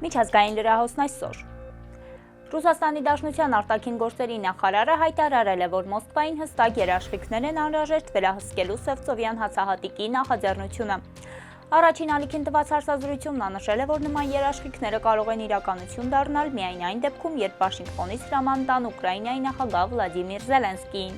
Միջազգային լրահոսն այսօր։ Ռուսաստանի Դաշնության արտաքին գործերի նախարարը հայտարարել է, որ Մոսկվային հստակ երաշխիքներ են անհրաժեշտ վերահսկելու Սևծովյան հացահատիկի նախաձեռնությունը։ Առաջին ալիքին տված հարցազրույցում նա նշել է, որ նման երաշխիքները կարող են իրականություն դառնալ միայն այն դեպքում, երբ Վաշինգտոնից հրաման տան Ուկրաինայի նախագահ Վլադիմիր Զելենսկիին։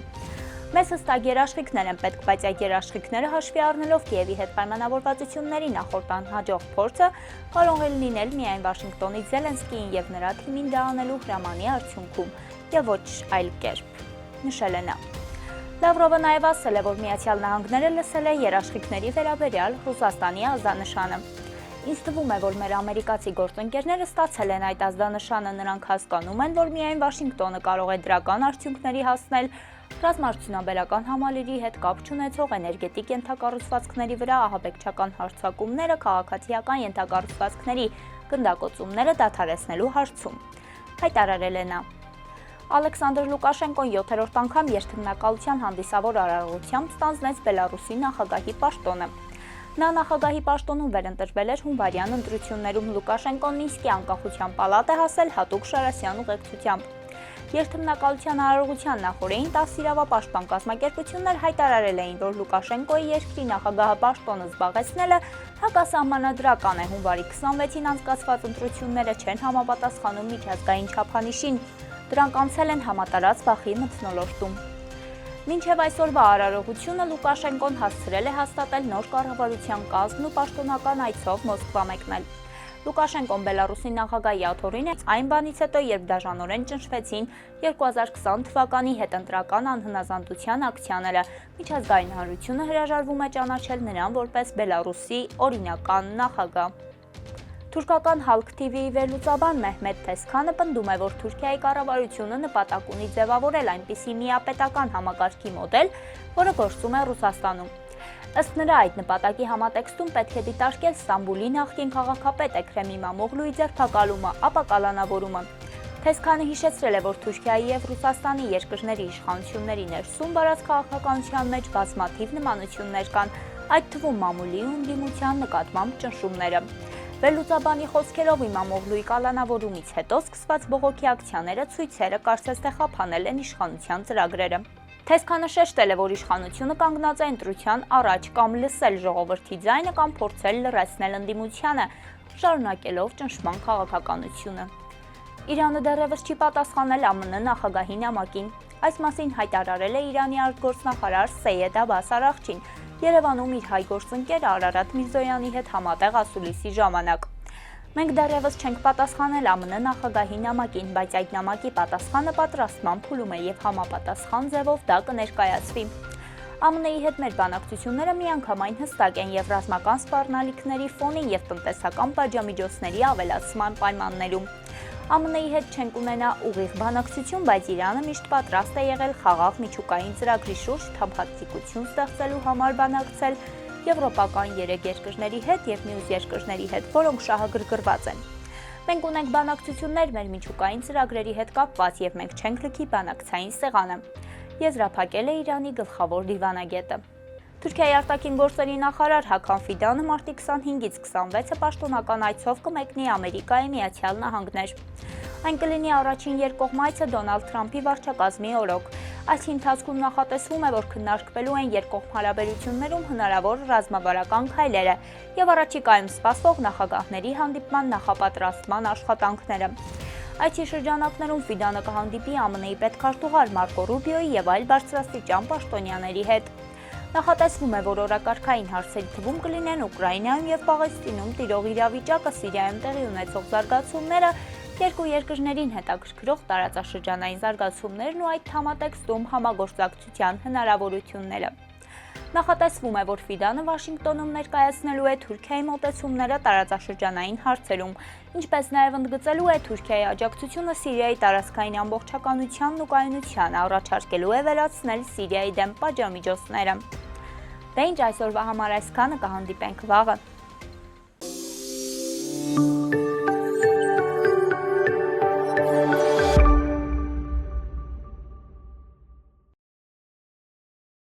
Մեզ հստակ երաշխիքներ են պետք, բայց այդ երաշխիքները հաշվի առնելով Կիևի հետ պայմանավորվածությունների նախորդ անհաջող փորձը կարող է լինել միայն Վաշինգտոնից Զելենսկիին եւ նրա թիմին դա անելու հրամանի արդյունքում եւ ոչ այլ կերպ, նշել է նա։ Լավրովը նաև ասել է, որ Միացյալ Նահանգները լսել է երաշխիքների վերաբերյալ Ռուսաստանի ազդանշանը։ Ինձ թվում է, որ մեր ամերիկացի գործընկերները ստացել են այդ ազդանշանը, նրանք հասկանում են, որ միայն Վաշինգտոնը կարող է դրական արդյունքների հասնել ռազմաարդյունաբերական համալիրի հետ կապ չունեցող էներգետիկ ենթակառուցվածքների վրա ահաբեկչական հարձակումները, քաղաքացիական ենթակառուցվածքների գնդակոծումները դադարեցնելու հարցում, հայտարարել է նա։ Ալեքսանդր Լուկաշենկոն 7-րդ անգամ երթմնակալության հանդիսավոր արարողությամբ ստանձնեց Բելարուսի նախագահի պաշտոնը։ Նա նախագահի պաշտոնում վերընտրվել էր հունվարյան ընտրություններում, Լուկաշենկոն Մինսկի անկախության պալատ է հասել հատուկ Շարասյան ուղեկցությամբ։ Երթմնակալության արարողության նախօրեին 10 իրավապաշտպան կազմակերպություններ հայտարարել էին, որ Լուկաշենկոյի երկրի նախագահի պաշտոնը զբաղեցնելը հակասահմանադրական է, հունվարի 26-ին անցկացված ընտրությունները չեն համապատասխանում միջազգային չափանիշին, դրանք անցել են համատարած վախի մթնոլորտում։ Մինչև այսօրվա արարողությունը Լուկաշենկոն հասցրել է հաստատել նոր կառավարության կազմն ու պաշտոնական այցով Մոսկվա մեկնել։ Լուկաշենկոն Բելարուսի նախագահի աթոռին է այն բանից հետո, երբ դաժանորեն ճնշվեցին 2020 թվականի հետընտրական անհնազանդության ակցիաները, միջազգային հանրությունը հրաժարվում է ճանաչել նրան որպես Բելարուսի օրինական նախագահ։ Թուրքական Halk TV-ի վերլուծաբան Մեհմեդ Թեսքանը պնդում է, որ Թուրքիայի կառավարությունը նպատակ ունի ձևավորել այնպիսի միապետական համակարգի մոդել, որը գործում է Ռուսաստանում։ Ըստ նրա, այդ նպատակի համատեքստում պետք է դիտարկել Ստամբուլի նախկին քաղաքապետ Էքրեմ İmamoğluի ձերբակալումը, ապա կալանավորումը։ Թեսքանը հիշեցրել է, որ Թուրքիայի եւ Ռուսաստանի երկրների իշխանությունների ներսում վարած քաղաքականության մեջ բազմաթիվ նմանություններ կան, այդ թվում մամուլի ու ընդդիմության նկատմամբ ճնշումները։ Վերլուծաբանի խոսքերով İmamoğluի կալանավորումից հետո սկսված բողոքի ակցիաները ցույցերը կարծես թե խափանել են իշխանության ծրագրերը։ Թեսքանը շեշտել է, որ իշխանությունը կանգնած է ընտրության առաջ կամ լսել ժողովրդի ձայնը կամ փորձել լրացնել ընդդիմությանը, շարունակելով ճնշման քաղաքականությունը։ Իրանը դեռևս չի պատասխանել ԱՄՆ նախագահի նամակին։ Այս մասին հայտարարել է Իրանի արտգործնախարար Սեյեդ Աբբաս Արաղչին Երևանում իր հայ գործընկեր Արարատ Միրզոյանի հետ համատեղ ասուլիսի ժամանակ։ Մենք դեռևս չենք պատասխանել ԱՄՆ նախագահի նամակին, բայց այդ նամակի պատասխանը պատրաստման փուլում է եւ համապատասխան ձևով դա կներկայացվի։ ԱՄՆ-ի հետ մեր բանակցությունները միանգամայն հստակ են եւ ռազմական սպառնալիքների ֆոնին եւ տնտեսական պատժամիջոցների ավելացման պայմաններում։ ԱՄՆ-ի հետ չենք ունենա ուղիղ բանակցություն, բայց Իրանը միշտ պատրաստ է եղել խաղաղ միջուկային ծրագրի շուրջ թափանցիկություն ստեղծելու համար բանակցել եվրոպական 3 երկրների հետ եւ մյուս երկրների հետ, որոնք շահագրգռված են։ Մենք ունենք բանակցություններ մեր միջուկային ծրագրերի հետ կապված եւ մենք չենք լքի բանակցային սեղանը, եզրափակել է Իրանի գլխավոր դիվանագետը։ Թուրքիայի արտաքին գործերի նախարար Հական Ֆիդանը մարտի 25-ից 26-ը պաշտոնական այցով կմեկնի Ամերիկայի Միացյալ Նահանգներ։ Այն կլինի առաջին երկկողմ այցը Դոնալդ Թրամփի վարչակազմի օրոք։ Այսի ընթացքում նախատեսվում է, որ քննարկվելու են երկկողմ հարաբերություններում հնարավոր ռազմավարական քայլերը եւ առաջիկայում սպասվող նախագահների հանդիպման նախապատրաստման աշխատանքները։ Այցի շրջանակներում Ֆիդանը կհանդիպի ԱՄՆ-ի պետքարտուղար Մարկո Ռուբիոյի եւ այլ բարձրաստիճան պաշտոնյաների հետ։ Նախատեսվում է, որ օրակարգային հարցերի թվում կլինեն Ուկրաինայում եւ Պաղեստինում տիրող իրավիճակը, Սիրիայում տեղի ունեցող զարգացումները, երկու երկրներին հետաքրքրող տարածաշրջանային զարգացումներն ու այդ համատեքստում համագործակցության հնարավորությունները։ Նախատեսվում է, որ Ֆիդանը Վաշինգտոնում ներկայացնելու է Թուրքիայի մոտեցումները տարածաշրջանային հարցերում, ինչպես նաև ընդգծելու է Թուրքիայի աջակցությունը Սիրիայի տարածքային ամբողջականությանն ու կայունությանը, առաջարկելու է վերացնել Սիրիայի դեմ պատժամիջոցները։ Դե ինչ այսօրվա համար այսքանը, կհանդիպենք վաղը։